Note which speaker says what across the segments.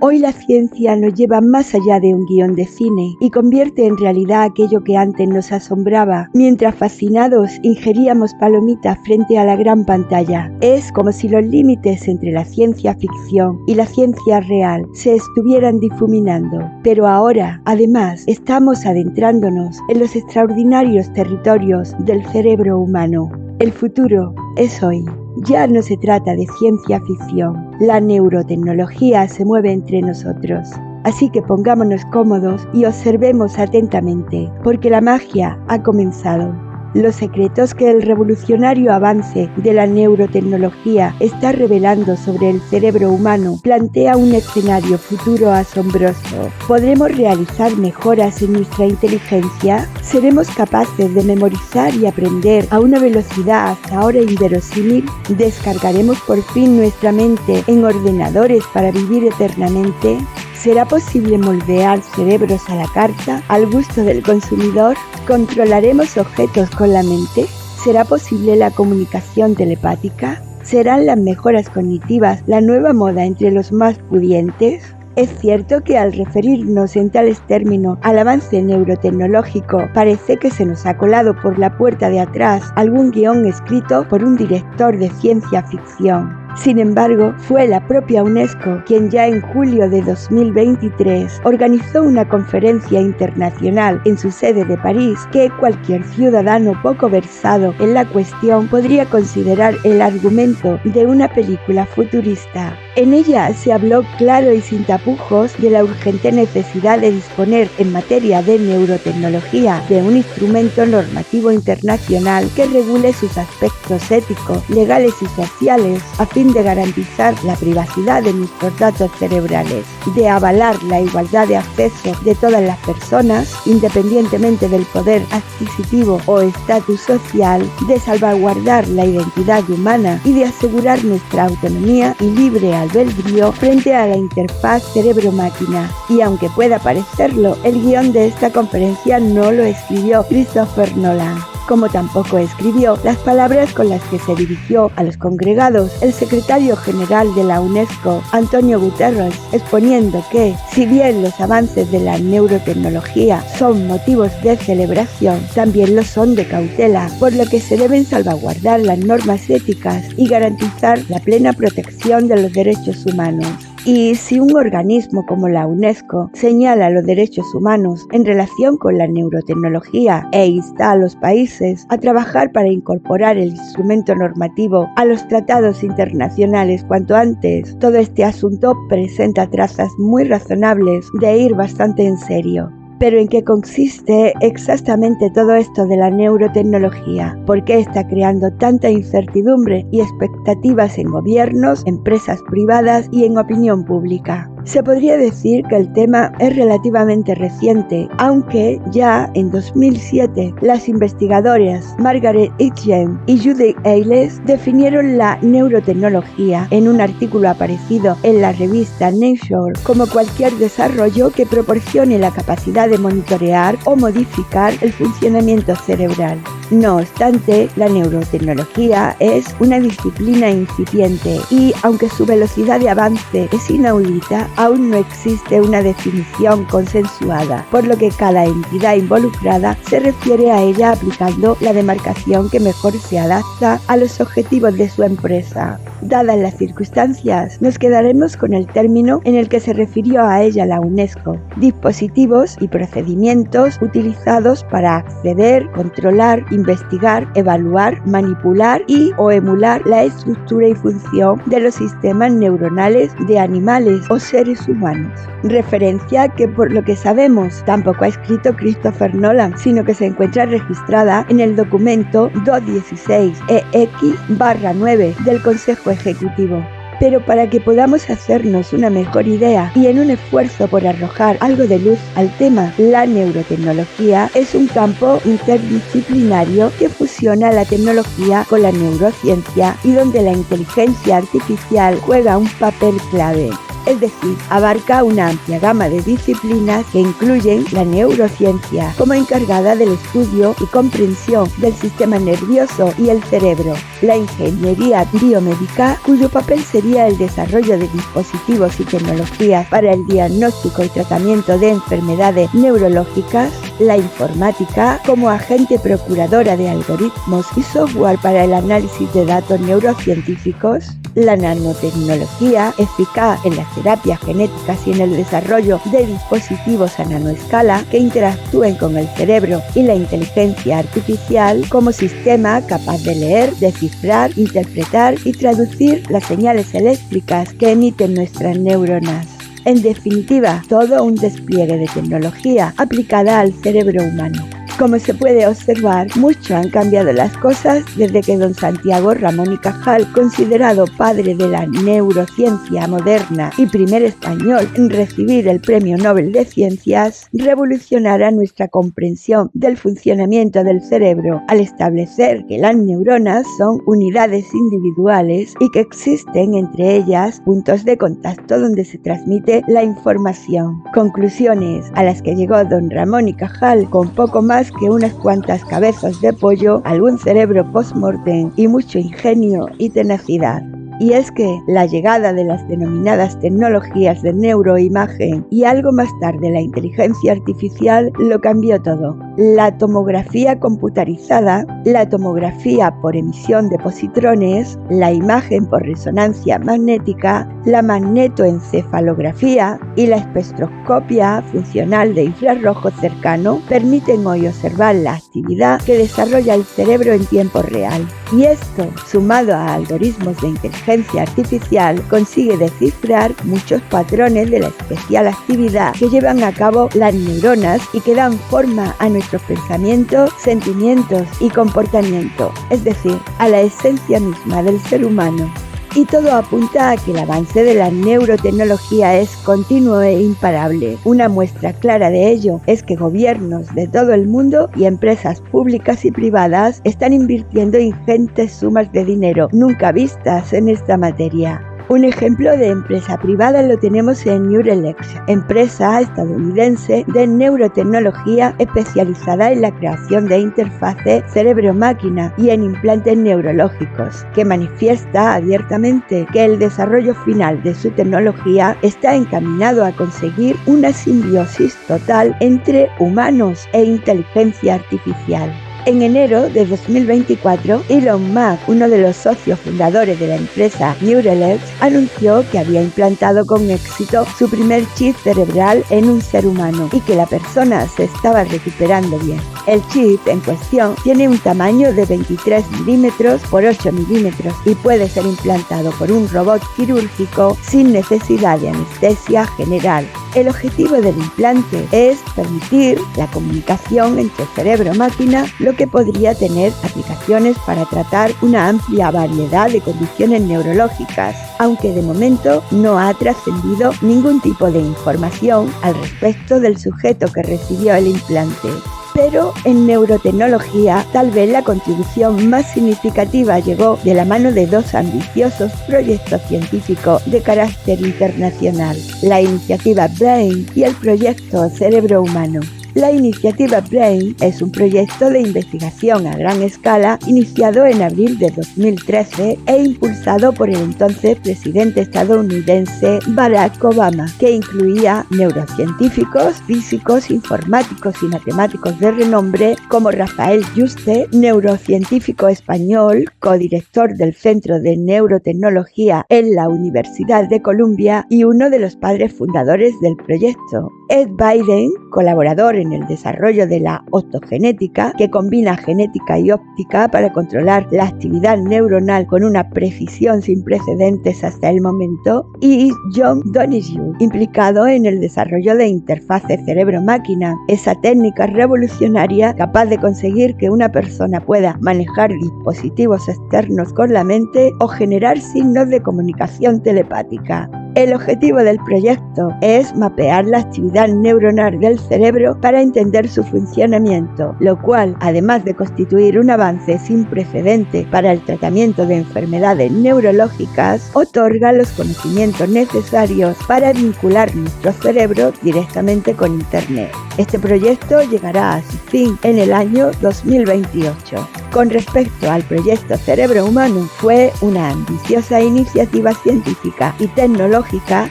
Speaker 1: Hoy la ciencia nos lleva más allá de un guión de cine y convierte en realidad aquello que antes nos asombraba, mientras fascinados ingeríamos palomitas frente a la gran pantalla. Es como si los límites entre la ciencia ficción y la ciencia real se estuvieran difuminando. Pero ahora, además, estamos adentrándonos en los extraordinarios territorios del cerebro humano. El futuro es hoy. Ya no se trata de ciencia ficción. La neurotecnología se mueve entre nosotros. Así que pongámonos cómodos y observemos atentamente, porque la magia ha comenzado. Los secretos que el revolucionario avance de la neurotecnología está revelando sobre el cerebro humano plantea un escenario futuro asombroso. ¿Podremos realizar mejoras en nuestra inteligencia? ¿Seremos capaces de memorizar y aprender a una velocidad hasta ahora inverosímil? ¿Descargaremos por fin nuestra mente en ordenadores para vivir eternamente? ¿Será posible moldear cerebros a la carta, al gusto del consumidor? ¿Controlaremos objetos con la mente? ¿Será posible la comunicación telepática? ¿Serán las mejoras cognitivas la nueva moda entre los más pudientes? Es cierto que al referirnos en tales términos al avance neurotecnológico, parece que se nos ha colado por la puerta de atrás algún guión escrito por un director de ciencia ficción. Sin embargo, fue la propia UNESCO quien ya en julio de 2023 organizó una conferencia internacional en su sede de París que cualquier ciudadano poco versado en la cuestión podría considerar el argumento de una película futurista. En ella se habló claro y sin tapujos de la urgente necesidad de disponer en materia de neurotecnología de un instrumento normativo internacional que regule sus aspectos éticos, legales y sociales a fin de garantizar la privacidad de nuestros datos cerebrales, de avalar la igualdad de acceso de todas las personas, independientemente del poder adquisitivo o estatus social, de salvaguardar la identidad humana y de asegurar nuestra autonomía y libre albedrío frente a la interfaz cerebro-máquina. Y aunque pueda parecerlo, el guión de esta conferencia no lo escribió Christopher Nolan, como tampoco escribió las palabras con las que se dirigió a los congregados el secretario general de la UNESCO, Antonio Guterres, exponiendo que, si bien los avances de la neurotecnología son motivos de celebración, también lo son de cautela, por lo que se deben salvaguardar las normas éticas y garantizar la plena protección de los derechos humanos. Y si un organismo como la UNESCO señala los derechos humanos en relación con la neurotecnología e insta a los países a trabajar para incorporar el instrumento normativo a los tratados internacionales cuanto antes, todo este asunto presenta trazas muy razonables de ir bastante en serio. Pero ¿en qué consiste exactamente todo esto de la neurotecnología? ¿Por qué está creando tanta incertidumbre y expectativas en gobiernos, empresas privadas y en opinión pública? Se podría decir que el tema es relativamente reciente, aunque ya en 2007 las investigadoras Margaret Itchen y Judith Ailes definieron la neurotecnología en un artículo aparecido en la revista Nature como cualquier desarrollo que proporcione la capacidad de monitorear o modificar el funcionamiento cerebral. No obstante, la neurotecnología es una disciplina incipiente y, aunque su velocidad de avance es inaudita, aún no existe una definición consensuada, por lo que cada entidad involucrada se refiere a ella aplicando la demarcación que mejor se adapta a los objetivos de su empresa. Dadas las circunstancias, nos quedaremos con el término en el que se refirió a ella la UNESCO: dispositivos y procedimientos utilizados para acceder, controlar, investigar, evaluar, manipular y o emular la estructura y función de los sistemas neuronales de animales o seres humanos. Referencia que, por lo que sabemos, tampoco ha escrito Christopher Nolan, sino que se encuentra registrada en el documento 216-EX-9 del Consejo Ejecutivo. Pero para que podamos hacernos una mejor idea y en un esfuerzo por arrojar algo de luz al tema, la neurotecnología es un campo interdisciplinario que fusiona la tecnología con la neurociencia y donde la inteligencia artificial juega un papel clave. es decir, abarca una amplia gama de disciplinas que incluyen la neurociencia como encargada del estudio y comprensión del sistema nervioso y el cerebro, la ingeniería biomédica, cuyo papel sería el desarrollo de dispositivos y tecnologías para el diagnóstico y tratamiento de enfermedades neurológicas, la informática como agente procuradora de algoritmos y software para el análisis de datos neurocientíficos, la nanotecnología eficaz en las terapias genéticas y en el desarrollo de dispositivos a nanoescala que interactúen con el cerebro y la inteligencia artificial como sistema capaz de leer, descifrar, interpretar y traducir las señales eléctricas que emiten nuestras neuronas. En definitiva, todo un despliegue de tecnología aplicada al cerebro humano. Como se puede observar, mucho han cambiado las cosas desde que don Santiago Ramón y Cajal, considerado padre de la neurociencia moderna y primer español en recibir el Premio Nobel de Ciencias, revolucionara nuestra comprensión del funcionamiento del cerebro al establecer que las neuronas son unidades individuales y que existen entre ellas puntos de contacto donde se transmite la información. Conclusiones a las que llegó don Ramón y Cajal con poco más que unas cuantas cabezas de pollo, algún cerebro post-mortem y mucho ingenio y tenacidad. Y es que la llegada de las denominadas tecnologías de neuroimagen y algo más tarde la inteligencia artificial lo cambió todo. La tomografía computarizada, la tomografía por emisión de positrones, la imagen por resonancia magnética, la magnetoencefalografía y la espectroscopia funcional de infrarrojo cercano permiten hoy observar la actividad que desarrolla el cerebro en tiempo real. Y esto, sumado a algoritmos de inteligencia artificial, consigue descifrar muchos patrones de la especial actividad que llevan a cabo las neuronas y que dan forma a nuestros pensamientos, sentimientos y comportamiento, es decir, a la esencia misma del ser humano. Y todo apunta a que el avance de la neurotecnología es continuo e imparable. Una muestra clara de ello es que gobiernos de todo el mundo y empresas públicas y privadas están invirtiendo ingentes sumas de dinero nunca vistas en esta materia. Un ejemplo de empresa privada lo tenemos en Neurelex, empresa estadounidense de neurotecnología especializada en la creación de interfaces cerebro-máquina y en implantes neurológicos, que manifiesta abiertamente que el desarrollo final de su tecnología está encaminado a conseguir una simbiosis total entre humanos e inteligencia artificial. En enero de 2024, Elon Musk, uno de los socios fundadores de la empresa Neurelex, anunció que había implantado con éxito su primer chip cerebral en un ser humano y que la persona se estaba recuperando bien. El chip en cuestión tiene un tamaño de 23 milímetros por 8 milímetros y puede ser implantado por un robot quirúrgico sin necesidad de anestesia general. El objetivo del implante es permitir la comunicación entre cerebro-máquina, lo que podría tener aplicaciones para tratar una amplia variedad de condiciones neurológicas, aunque de momento no ha trascendido ningún tipo de información al respecto del sujeto que recibió el implante. Pero en neurotecnología, tal vez la contribución más significativa llegó de la mano de dos ambiciosos proyectos científicos de carácter internacional, la iniciativa BRAIN y el proyecto Cerebro Humano. La iniciativa BRAIN es un proyecto de investigación a gran escala iniciado en abril de 2013 e impulsado por el entonces presidente estadounidense Barack Obama, que incluía neurocientíficos, físicos, informáticos y matemáticos de renombre como Rafael Yuste, neurocientífico español, codirector del Centro de Neurotecnología en la Universidad de Columbia y uno de los padres fundadores del proyecto. Ed Biden, colaborador en el desarrollo de la optogenética, que combina genética y óptica para controlar la actividad neuronal con una precisión sin precedentes hasta el momento, y John Donoghue, implicado en el desarrollo de interfaces cerebro-máquina, esa técnica revolucionaria capaz de conseguir que una persona pueda manejar dispositivos externos con la mente o generar signos de comunicación telepática. El objetivo del proyecto es mapear la actividad neuronal del cerebro para entender su funcionamiento, lo cual, además de constituir un avance sin precedente para el tratamiento de enfermedades neurológicas, otorga los conocimientos necesarios para vincular nuestro cerebro directamente con Internet. Este proyecto llegará a su fin en el año 2028. Con respecto al proyecto Cerebro Humano, fue una ambiciosa iniciativa científica y tecnológica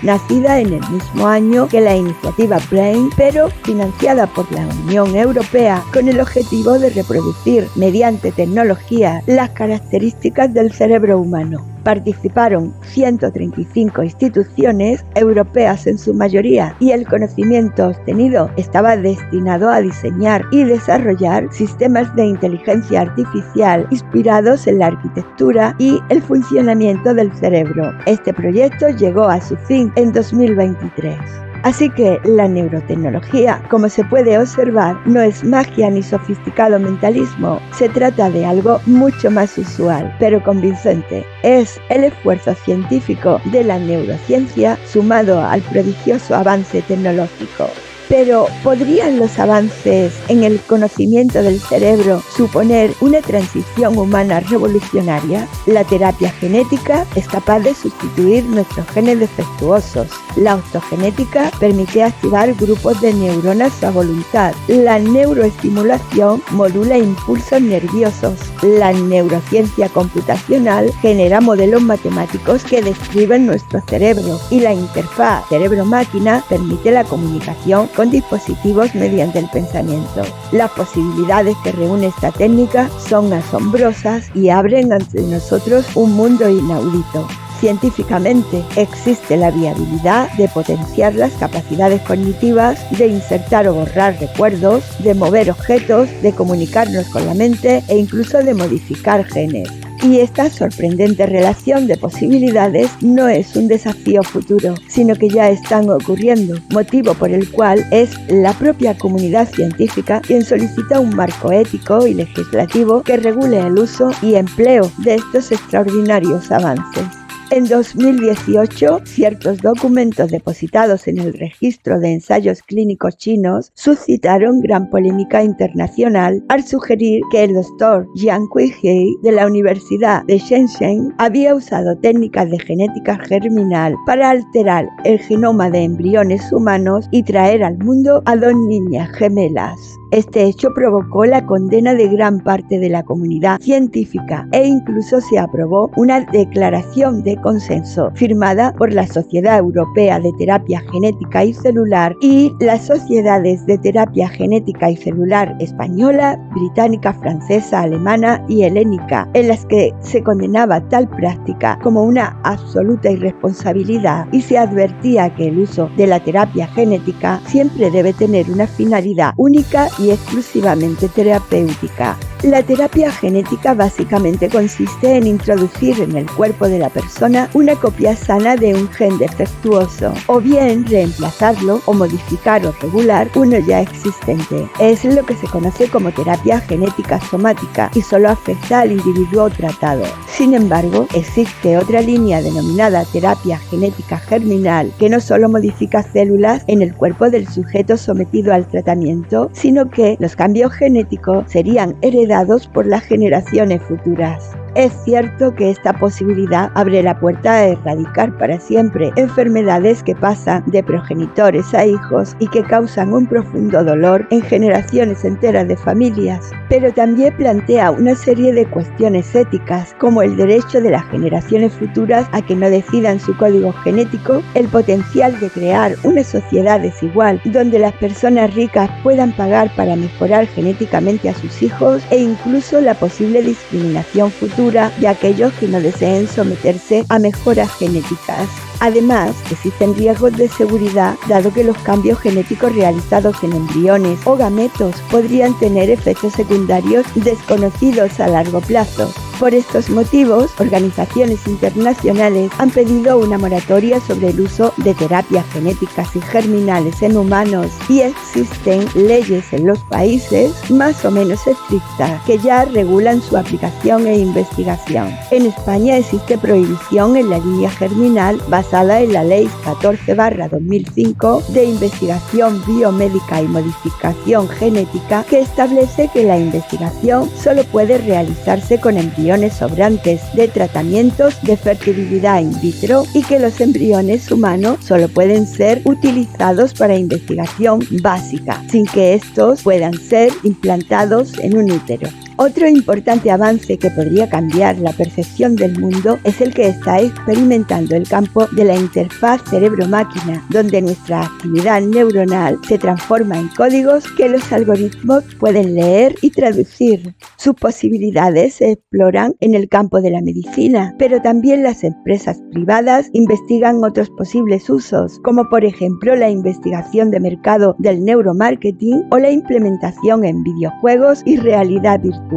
Speaker 1: nacida en el mismo año que la iniciativa Brain, pero financiada por la Unión Europea con el objetivo de reproducir mediante tecnología las características del cerebro humano. Participaron 135 instituciones europeas en su mayoría y el conocimiento obtenido estaba destinado a diseñar y desarrollar sistemas de inteligencia artificial inspirados en la arquitectura y el funcionamiento del cerebro. Este proyecto llegó a su fin en 2023. Así que la neurotecnología, como se puede observar, no es magia ni sofisticado mentalismo. Se trata de algo mucho más usual, pero convincente. Es el esfuerzo científico de la neurociencia sumado al prodigioso avance tecnológico. Pero, ¿podrían los avances en el conocimiento del cerebro suponer una transición humana revolucionaria? La terapia genética es capaz de sustituir nuestros genes defectuosos. La optogenética permite activar grupos de neuronas a voluntad. La neuroestimulación modula impulsos nerviosos. La neurociencia computacional genera modelos matemáticos que describen nuestro cerebro. Y la interfaz cerebro-máquina permite la comunicación con dispositivos mediante el pensamiento. Las posibilidades que reúne esta técnica son asombrosas y abren ante nosotros un mundo inaudito. Científicamente, existe la viabilidad de potenciar las capacidades cognitivas, de insertar o borrar recuerdos, de mover objetos, de comunicarnos con la mente e incluso de modificar genes. Y esta sorprendente relación de posibilidades no es un desafío futuro, sino que ya están ocurriendo, motivo por el cual es la propia comunidad científica quien solicita un marco ético y legislativo que regule el uso y empleo de estos extraordinarios avances. En 2018, ciertos documentos depositados en el registro de ensayos clínicos chinos suscitaron gran polémica internacional al sugerir que el doctor Jiang He de la Universidad de Shenzhen había usado técnicas de genética germinal para alterar el genoma de embriones humanos y traer al mundo a 2 niñas gemelas. Este hecho provocó la condena de gran parte de la comunidad científica e incluso se aprobó una declaración de consenso firmada por la Sociedad Europea de Terapia Genética y Celular y las sociedades de terapia genética y celular española, británica, francesa, alemana y helénica, en las que se condenaba tal práctica como una absoluta irresponsabilidad y se advertía que el uso de la terapia genética siempre debe tener una finalidad única y exclusivamente terapéutica. La terapia genética básicamente consiste en introducir en el cuerpo de la persona una copia sana de un gen defectuoso, o bien reemplazarlo o modificar o regular uno ya existente. Es lo que se conoce como terapia genética somática y solo afecta al individuo tratado. Sin embargo, existe otra línea denominada terapia genética germinal que no solo modifica células en el cuerpo del sujeto sometido al tratamiento, sino que los cambios genéticos serían heredados por las generaciones futuras. Es cierto que esta posibilidad abre la puerta a erradicar para siempre enfermedades que pasan de progenitores a hijos y que causan un profundo dolor en generaciones enteras de familias, pero también plantea una serie de cuestiones éticas como el derecho de las generaciones futuras a que no decidan su código genético, el potencial de crear una sociedad desigual donde las personas ricas puedan pagar para mejorar genéticamente a sus hijos e incluso la posible discriminación futura de aquellos que no deseen someterse a mejoras genéticas. Además, existen riesgos de seguridad dado que los cambios genéticos realizados en embriones o gametos podrían tener efectos secundarios desconocidos a largo plazo. Por estos motivos, organizaciones internacionales han pedido una moratoria sobre el uso de terapias genéticas y germinales en humanos y existen leyes en los países más o menos estrictas que ya regulan su aplicación e investigación. En España existe prohibición en la línea germinal basada basada en la Ley 14/2005 de investigación biomédica y modificación genética, que establece que la investigación solo puede realizarse con embriones sobrantes de tratamientos de fertilidad in vitro y que los embriones humanos solo pueden ser utilizados para investigación básica, sin que estos puedan ser implantados en un útero. Otro importante avance que podría cambiar la percepción del mundo es el que está experimentando el campo de la interfaz cerebro-máquina, donde nuestra actividad neuronal se transforma en códigos que los algoritmos pueden leer y traducir. Sus posibilidades se exploran en el campo de la medicina, pero también las empresas privadas investigan otros posibles usos, como por ejemplo la investigación de mercado del neuromarketing o la implementación en videojuegos y realidad virtual.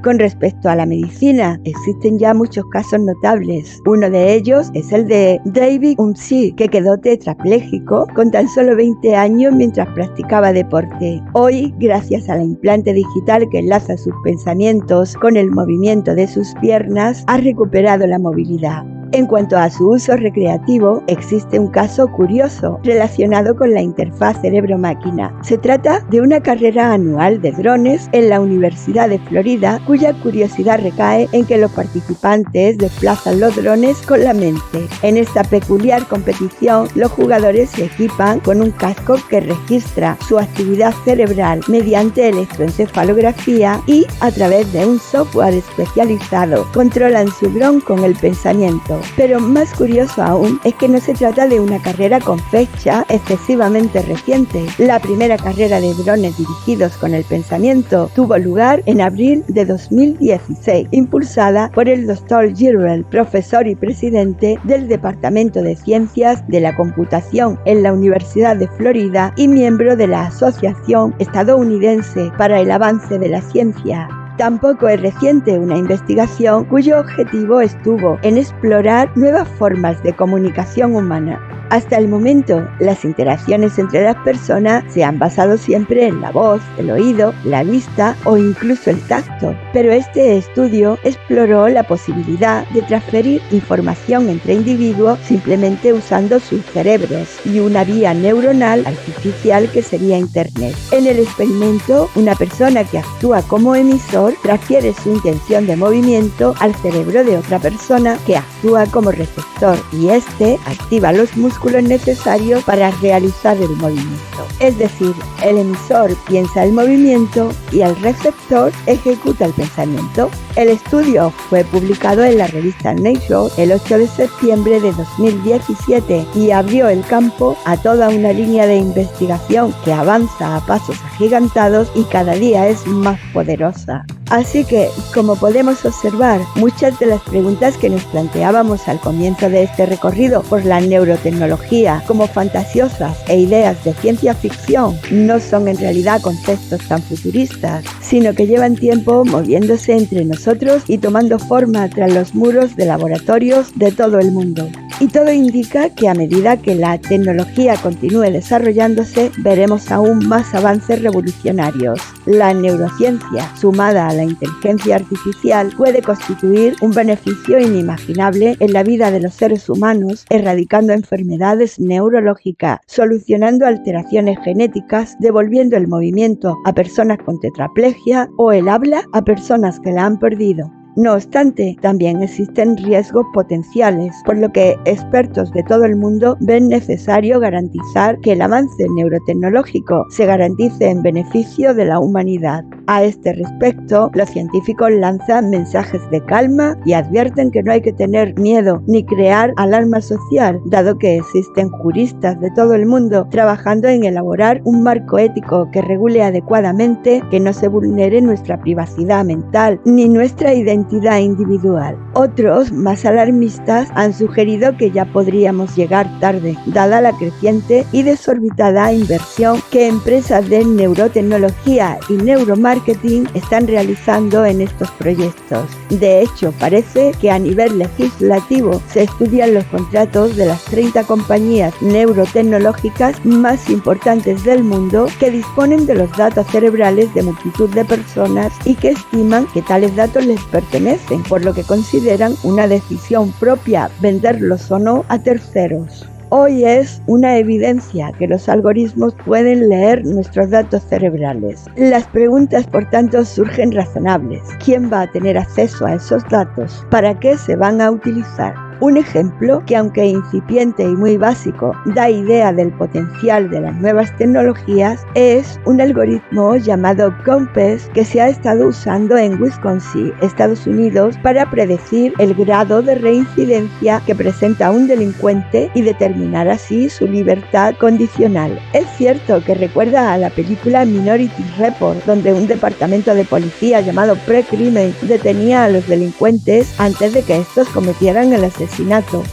Speaker 1: Con respecto a la medicina, existen ya muchos casos notables. Uno de ellos es el de David Umshi, que quedó tetrapléjico con tan solo 20 años mientras practicaba deporte. Hoy, gracias al implante digital que enlaza sus pensamientos con el movimiento de sus piernas, ha recuperado la movilidad. En cuanto a su uso recreativo, existe un caso curioso relacionado con la interfaz cerebro-máquina. Se trata de una carrera anual de drones en la Universidad de Florida, cuya curiosidad recae en que los participantes desplazan los drones con la mente. En esta peculiar competición, los jugadores se equipan con un casco que registra su actividad cerebral mediante electroencefalografía y, a través de un software especializado, controlan su dron con el pensamiento. Pero más curioso aún es que no se trata de una carrera con fecha excesivamente reciente. La primera carrera de drones dirigidos con el pensamiento tuvo lugar en abril de 2016, impulsada por el Dr. Gilbert, profesor y presidente del Departamento de Ciencias de la Computación en la Universidad de Florida y miembro de la Asociación Estadounidense para el Avance de la Ciencia. Tampoco es reciente una investigación cuyo objetivo estuvo en explorar nuevas formas de comunicación humana. Hasta el momento, las interacciones entre las personas se han basado siempre en la voz, el oído, la vista o incluso el tacto, pero este estudio exploró la posibilidad de transferir información entre individuos simplemente usando sus cerebros y una vía neuronal artificial que sería Internet. En el experimento, una persona que actúa como emisor transfiere su intención de movimiento al cerebro de otra persona que actúa como receptor y este activa los músculos necesarios para realizar el movimiento. Es decir, el emisor piensa el movimiento y el receptor ejecuta el pensamiento. El estudio fue publicado en la revista Nature el 8 de septiembre de 2017 y abrió el campo a toda una línea de investigación que avanza a pasos agigantados y cada día es más poderosa. Así que, como podemos observar, muchas de las preguntas que nos planteábamos al comienzo de este recorrido por la neurotecnología como fantasiosas e ideas de ciencia ficción no son en realidad conceptos tan futuristas, sino que llevan tiempo moviéndose entre nosotros y tomando forma tras los muros de laboratorios de todo el mundo. Y todo indica que a medida que la tecnología continúe desarrollándose, veremos aún más avances revolucionarios. La neurociencia, sumada a la inteligencia artificial, puede constituir un beneficio inimaginable en la vida de los seres humanos, erradicando enfermedades neurológicas, solucionando alteraciones genéticas, devolviendo el movimiento a personas con tetraplegia o el habla a personas que la han perdido. No obstante, también existen riesgos potenciales, por lo que expertos de todo el mundo ven necesario garantizar que el avance neurotecnológico se garantice en beneficio de la humanidad. A este respecto, los científicos lanzan mensajes de calma y advierten que no hay que tener miedo ni crear alarma social, dado que existen juristas de todo el mundo trabajando en elaborar un marco ético que regule adecuadamente, que no se vulnere nuestra privacidad mental ni nuestra identidad individual. Otros, más alarmistas, han sugerido que ya podríamos llegar tarde, dada la creciente y desorbitada inversión que empresas de neurotecnología y neuromarketing marketing están realizando en estos proyectos. De hecho, parece que a nivel legislativo se estudian los contratos de las 30 compañías neurotecnológicas más importantes del mundo que disponen de los datos cerebrales de multitud de personas y que estiman que tales datos les pertenecen, por lo que consideran una decisión propia venderlos o no a terceros. Hoy es una evidencia que los algoritmos pueden leer nuestros datos cerebrales. Las preguntas, por tanto, surgen razonables. ¿Quién va a tener acceso a esos datos? ¿Para qué se van a utilizar? Un ejemplo que, aunque incipiente y muy básico, da idea del potencial de las nuevas tecnologías es un algoritmo llamado COMPASS que se ha estado usando en Wisconsin, Estados Unidos, para predecir el grado de reincidencia que presenta un delincuente y determinar así su libertad condicional. Es cierto que recuerda a la película Minority Report, donde un departamento de policía llamado Pre-Crime detenía a los delincuentes antes de que estos cometieran el asesinato,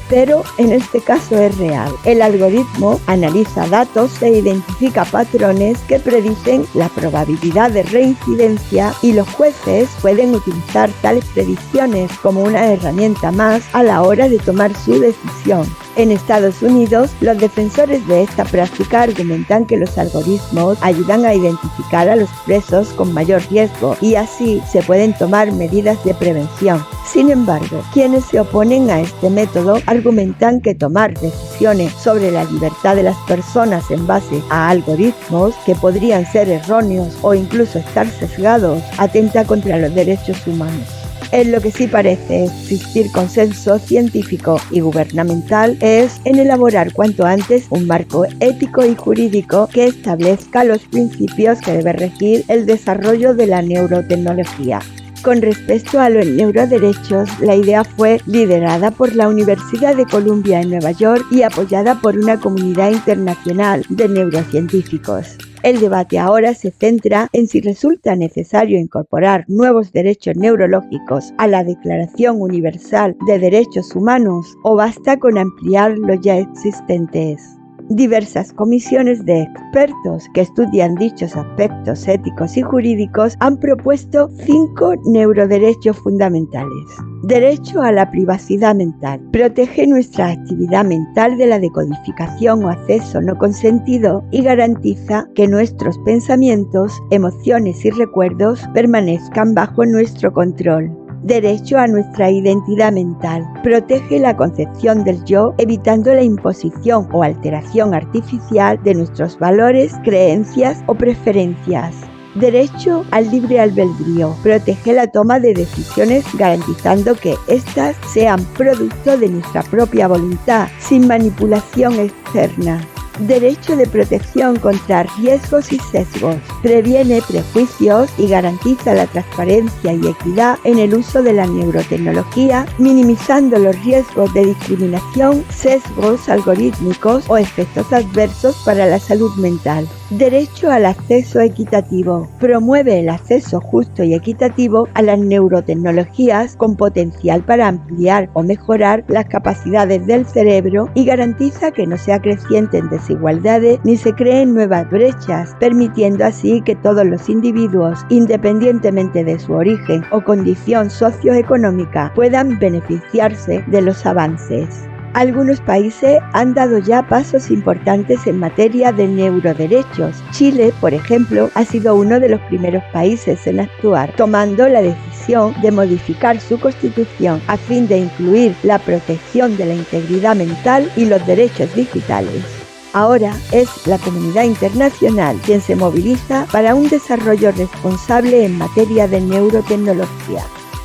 Speaker 1: pero en este caso es real. El algoritmo analiza datos e identifica patrones que predicen la probabilidad de reincidencia y los jueces pueden utilizar tales predicciones como una herramienta más a la hora de tomar su decisión. En Estados Unidos, los defensores de esta práctica argumentan que los algoritmos ayudan a identificar a los presos con mayor riesgo y así se pueden tomar medidas de prevención. Sin embargo, quienes se oponen a este método argumentan que tomar decisiones sobre la libertad de las personas en base a algoritmos que podrían ser erróneos o incluso estar sesgados atenta contra los derechos humanos. En lo que sí parece existir consenso científico y gubernamental es en elaborar cuanto antes un marco ético y jurídico que establezca los principios que debe regir el desarrollo de la neurotecnología. Con respecto a los neuroderechos, la idea fue liderada por la Universidad de Columbia en Nueva York y apoyada por una comunidad internacional de neurocientíficos. El debate ahora se centra en si resulta necesario incorporar nuevos derechos neurológicos a la Declaración Universal de Derechos Humanos o basta con ampliar los ya existentes. Diversas comisiones de expertos que estudian dichos aspectos éticos y jurídicos han propuesto 5 neuroderechos fundamentales. Derecho a la privacidad mental. Protege nuestra actividad mental de la decodificación o acceso no consentido y garantiza que nuestros pensamientos, emociones y recuerdos permanezcan bajo nuestro control. Derecho a nuestra identidad mental. Protege la concepción del yo, evitando la imposición o alteración artificial de nuestros valores, creencias o preferencias. Derecho al libre albedrío. Protege la toma de decisiones garantizando que éstas sean producto de nuestra propia voluntad, sin manipulación externa. Derecho de protección contra riesgos y sesgos. Previene prejuicios y garantiza la transparencia y equidad en el uso de la neurotecnología, minimizando los riesgos de discriminación, sesgos algorítmicos o efectos adversos para la salud mental. Derecho al acceso equitativo. Promueve el acceso justo y equitativo a las neurotecnologías con potencial para ampliar o mejorar las capacidades del cerebro y garantiza que no se acrecienten desigualdades ni se creen nuevas brechas, permitiendo así que todos los individuos, independientemente de su origen o condición socioeconómica, puedan beneficiarse de los avances. Algunos países han dado ya pasos importantes en materia de neuroderechos. Chile, por ejemplo, ha sido uno de los primeros países en actuar, tomando la decisión de modificar su constitución a fin de incluir la protección de la integridad mental y los derechos digitales. Ahora es la comunidad internacional quien se moviliza para un desarrollo responsable en materia de neurotecnología.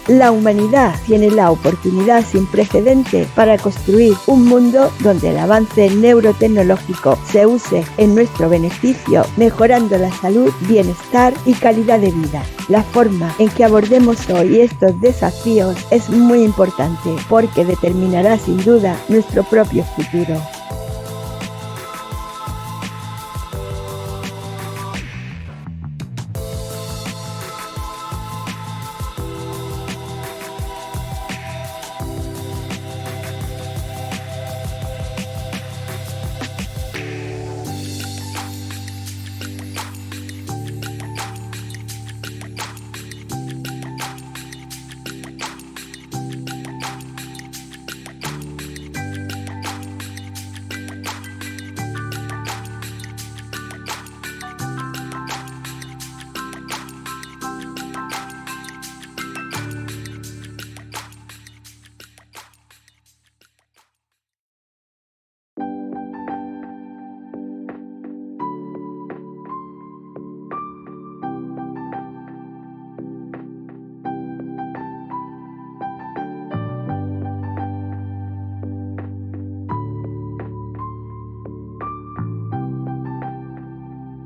Speaker 1: La humanidad tiene la oportunidad sin precedente para construir un mundo donde el avance neurotecnológico se use en nuestro beneficio, mejorando la salud, bienestar y calidad de vida. La forma en que abordemos hoy estos desafíos es muy importante porque determinará sin duda nuestro propio futuro.